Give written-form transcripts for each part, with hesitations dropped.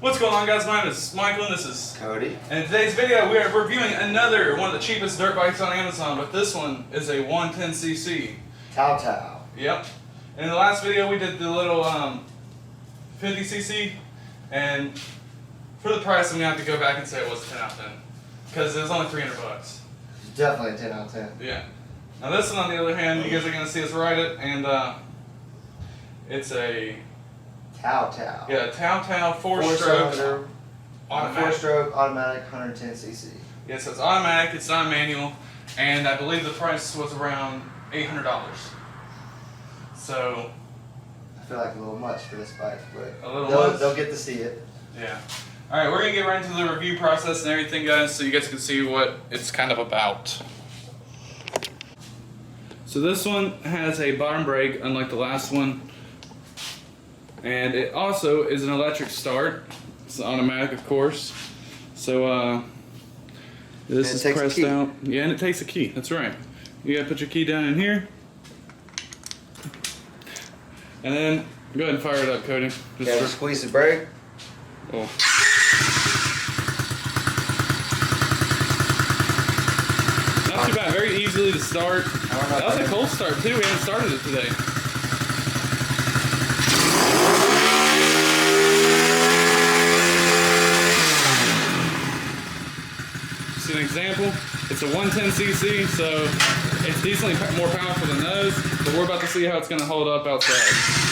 What's going on, guys? My name is Michael and this is Cody. And in today's video we are reviewing another one of the cheapest dirt bikes on Amazon, but this one is a 110cc. Tao Tao. Yep. And in the last video we did the little 50cc, and for the price I'm going to have to go back and say it was a 10 out of 10. Because it was only $300. Definitely a 10 out of 10. Yeah. Now this one on the other hand, you guys are going to see us ride it, and it's a Tao Tao. Tao Tao 4-stroke automatic. 4-stroke automatic 110cc. Yes, it's automatic, it's not manual, and I believe the price was around $800. So, I feel like a little much for this bike, but they'll get to see it. Yeah. Alright, we're going to get right into the review process and everything, guys, so you guys can see what it's kind of about. So this one has a bottom brake, unlike the last one. And it also is an electric start. It's automatic, of course. So this is pressed out. Yeah, and it takes a key. That's right. You gotta put your key down in here, and then go ahead and fire it up, Cody. Just squeeze the brake. Oh. Not too bad. Very easily to start. That was a cold start too. We haven't started it today. An example, it's a 110cc, so it's decently more powerful than those, but we're about to see how it's going to hold up outside.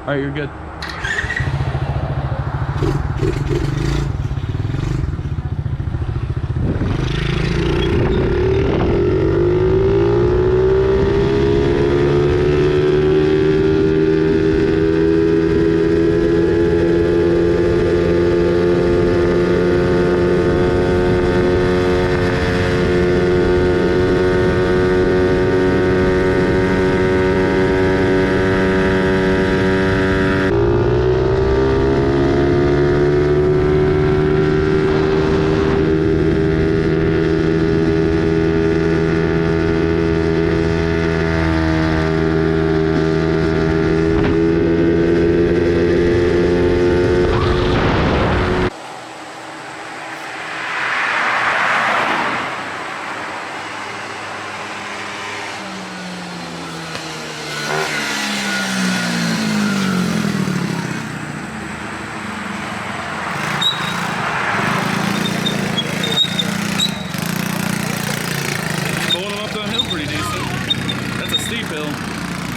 Alright, you're good.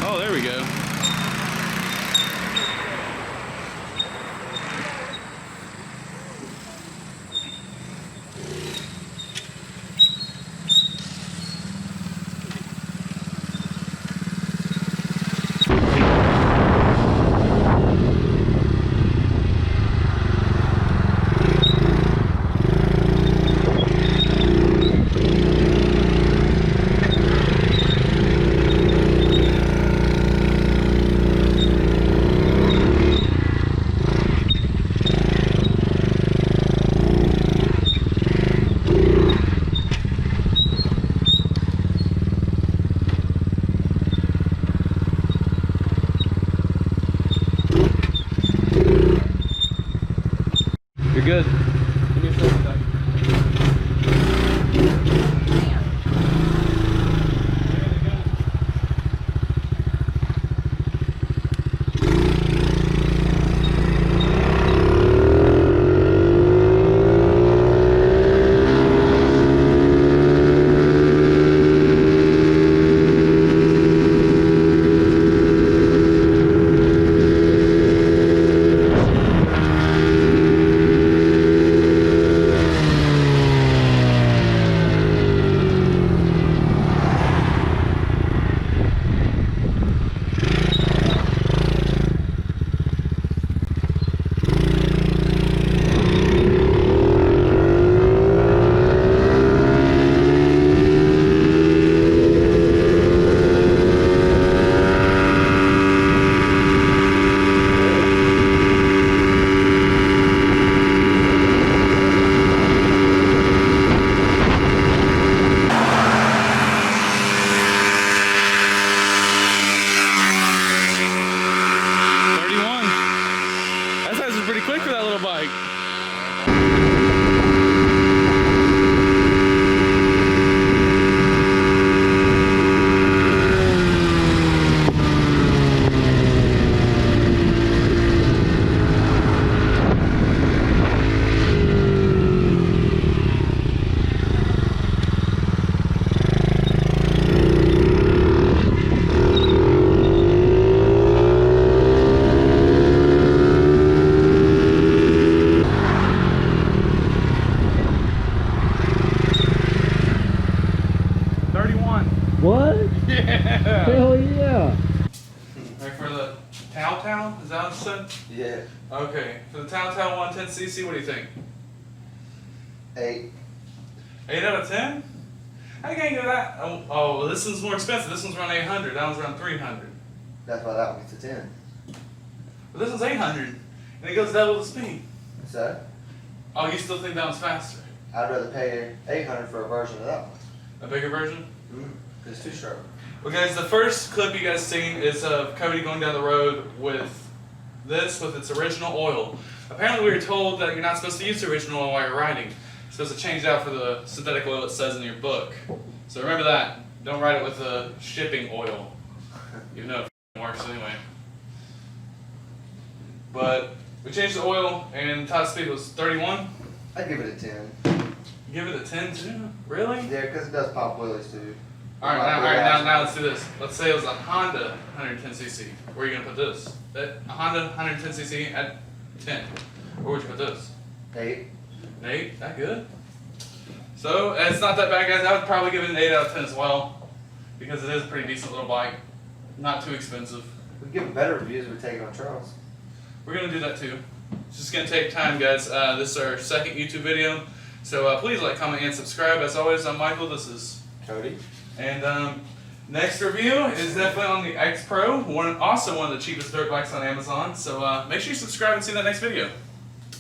Oh, there we go. You're good. Give me a second back. What? Yeah. Hell yeah. Right, for the Tao, is that what it said? Yeah. Okay, for the Tao 110cc, what do you think? 8. 8 out of 10? I can't get that. Oh, well, this one's more expensive. This one's around 800. That one's around 300. That's why that one gets a 10. But this one's 800, and it goes double the speed. So, Oh, you still think that one's faster? I'd rather pay 800 for a version of that one. A bigger version? It's 2-stroke. Well, guys, the first clip you guys seen is of Cody going down the road with its original oil. Apparently, we were told that you're not supposed to use the original oil while you're riding. You're supposed to change it out for the synthetic oil it says in your book. So remember that. Don't ride it with the shipping oil. Even though it works anyway. But we changed the oil, and top speed was 31. I'd give it a 10. Give it a 10 too? Really? Yeah, because it does pop wheelies too. Alright, now let's do this. Let's say it was a Honda 110cc. Where are you going to put this? A Honda 110cc at 10. Where would you put this? 8. 8? That good? So, it's not that bad, guys. I would probably give it an 8 out of 10 as well. Because it is a pretty decent little bike. Not too expensive. We'd give it better reviews if we take it on trails. We're going to do that too. It's just going to take time, guys. This is our second YouTube video. So please like, comment, and subscribe. As always, I'm Michael. This is Cody. And next review is definitely on the X Pro, also one of the cheapest dirt bikes on Amazon. So make sure you subscribe and see that next video.